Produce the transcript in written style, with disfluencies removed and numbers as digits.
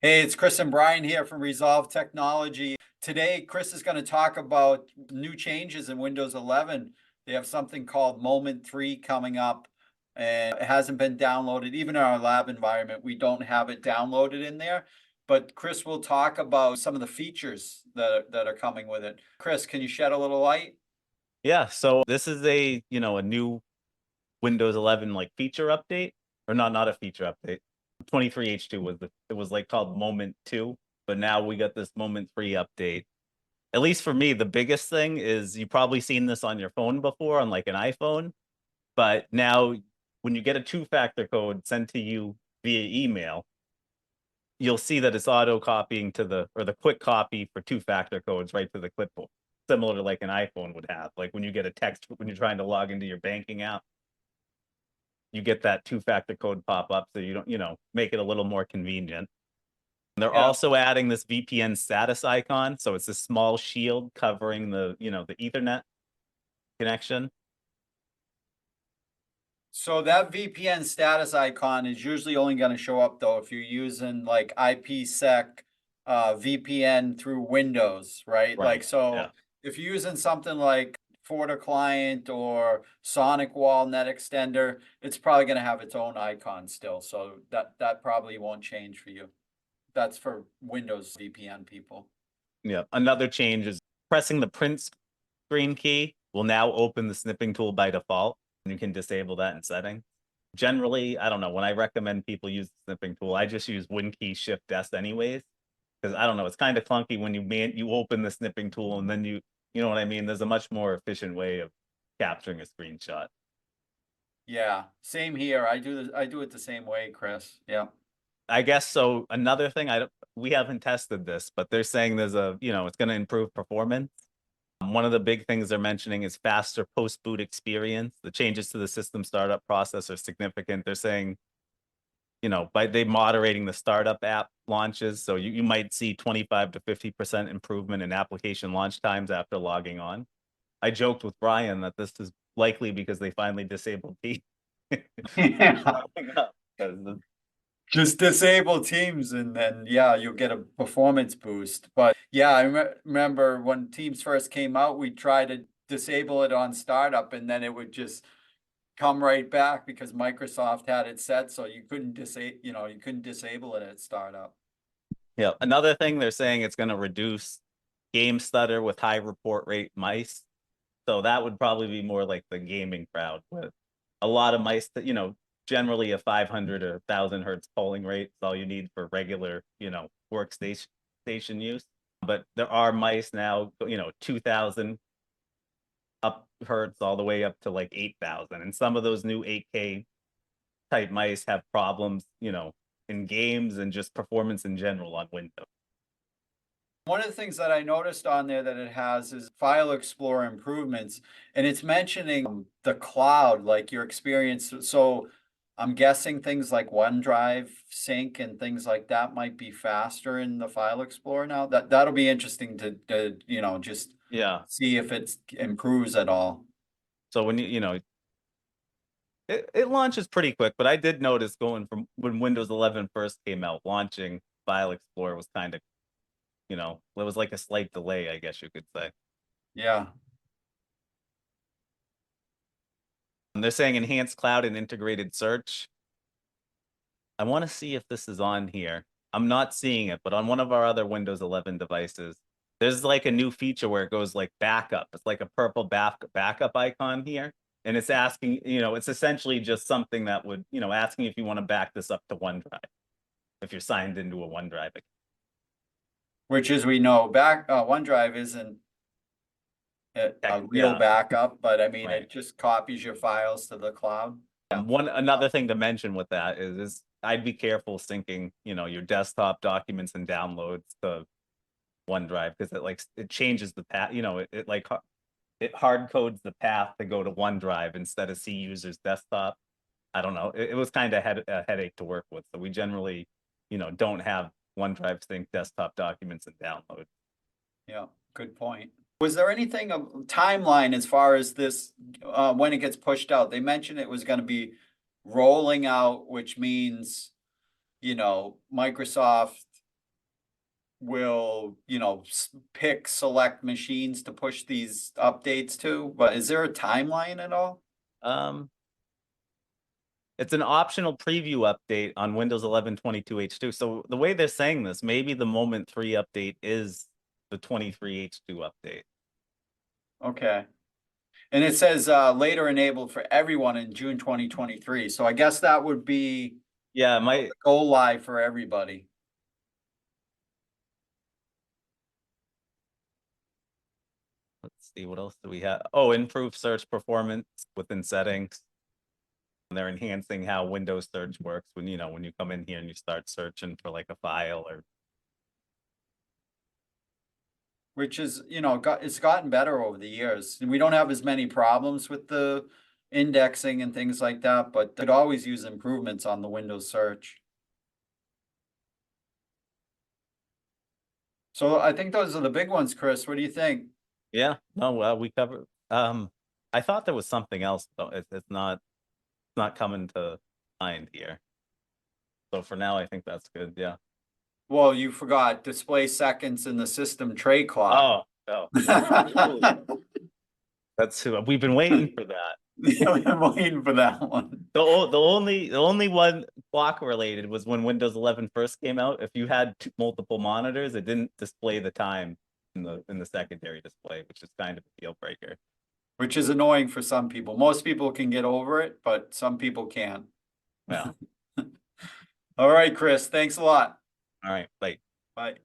Hey, it's Chris and Brian here from Resolve Technology. Today, Chris is going to talk about new changes in Windows 11. They have something called Moment 3 coming up, and it hasn't been downloaded. Even in our lab environment, we don't have it downloaded in there. But Chris will talk about some of the features that are coming with it. Chris, can you shed a little light? Yeah, so this is a new Windows 11 like feature update, or not a feature update. 23H2 it was like called Moment 2, but now we got this Moment 3 update. At least for me, the biggest thing is you probably seen this on your phone before on like an iPhone, but now when you get a two-factor code sent to you via email, you'll see that it's auto copying to the quick copy for two-factor codes right to the clipboard, similar to like an iPhone would have. Like when you get a text when you're trying to log into your banking app, you get that two-factor code pop up so you don't, make it a little more convenient. And they're Yeah. also adding this VPN status icon. So it's a small shield covering the Ethernet connection. So that VPN status icon is usually only going to show up though if you're using like IPsec VPN through Windows, right? Right. Like so Yeah. if you're using something like FortiClient or SonicWall Net Extender, it's probably going to have its own icon still. So that probably won't change for you. That's for Windows VPN people. Yeah. Another change is pressing the print screen key will now open the snipping tool by default. And you can disable that in settings. Generally, I don't know, when I recommend people use the snipping tool, I just use Win key Shift S anyways. Because I don't know, it's kind of clunky when you open the snipping tool and then you know what I mean? There's a much more efficient way of capturing a screenshot. Yeah, same here. I do it the same way, Chris. Yeah. I guess so. Another thing, I don't, we haven't tested this, but they're saying it's going to improve performance. One of the big things they're mentioning is faster post-boot experience. The changes to the system startup process are significant. They're saying, by they moderating the startup app launches, so you might see 25 to 50% improvement in application launch times after logging on. I joked with Brian that this is likely because they finally disabled T. Yeah. Just disable Teams and then yeah, you'll get a performance boost. But yeah, remember when Teams first came out, we tried to disable it on startup and then it would just come right back because Microsoft had it set so you couldn't disable it at startup. Yeah. Another thing they're saying it's going to reduce game stutter with high report rate mice. So that would probably be more like the gaming crowd with a lot of mice that, generally a 500 or 1000 hertz polling rate is all you need for regular, workstation station use. But there are mice now, 2000 up hertz all the way up to like 8000. And some of those new 8K type mice have problems, in games and just performance in general on Windows. One of the things that I noticed on there that it has is File Explorer improvements, and it's mentioning the cloud, like your experience. So I'm guessing things like OneDrive sync and things like that might be faster in the File Explorer now. That'll be interesting to just Yeah. see if it improves at all. So when it launches pretty quick, but I did notice going from when Windows 11 first came out, launching File Explorer was kind of, it was like a slight delay, I guess you could say. Yeah. And they're saying enhanced cloud and integrated search. I want to see if this is on here. I'm not seeing it, but on one of our other Windows 11 devices, there's like a new feature where it goes like backup. It's like a purple backup icon here. And it's asking, it's essentially just something that would, asking if you want to back this up to OneDrive, if you're signed into a OneDrive account. Which, as we know, OneDrive isn't a real Yeah, backup, but I mean, right. it just copies your files to the cloud. Yeah. One another thing to mention with that is I'd be careful syncing, your desktop documents and downloads to OneDrive because it changes the path, it hard codes the path to go to OneDrive instead of C user's desktop. I don't know. It was kind of a headache to work with. So we generally, don't have OneDrive sync desktop documents and download. Yeah, good point. Was there anything of timeline as far as this when it gets pushed out? They mentioned it was going to be rolling out, which means, Microsoft will, pick select machines to push these updates to, but is there a timeline at all? It's an optional preview update on Windows 11 22H2. So the way they're saying this, maybe the Moment 3 update is the 23H2 update. Okay. And it says later enabled for everyone in June 2023. So I guess that would be Yeah, my go live for everybody. let's see, what else do we have? Oh, improved search performance within settings. And they're enhancing how Windows search works when when you come in here and you start searching for like a file or Which is, it's gotten better over the years. And we don't have as many problems with the indexing and things like that, but they'd always use improvements on the Windows search. So I think those are the big ones, Chris. What do you think? yeah, no, well, we covered. I thought there was something else, though. It's not coming to mind here. So for now, I think that's good. Yeah. Well, you forgot display seconds in the system tray clock. Oh, that's who we've been waiting for that. Yeah, I'm waiting for that one. The only one clock related was when Windows 11 first came out. If you had multiple monitors, it didn't display the time in the secondary display, which is kind of a deal breaker. Which is annoying for some people. Most people can get over it, but some people can't. Yeah. All right, Chris, thanks a lot. All right. Bye. Bye.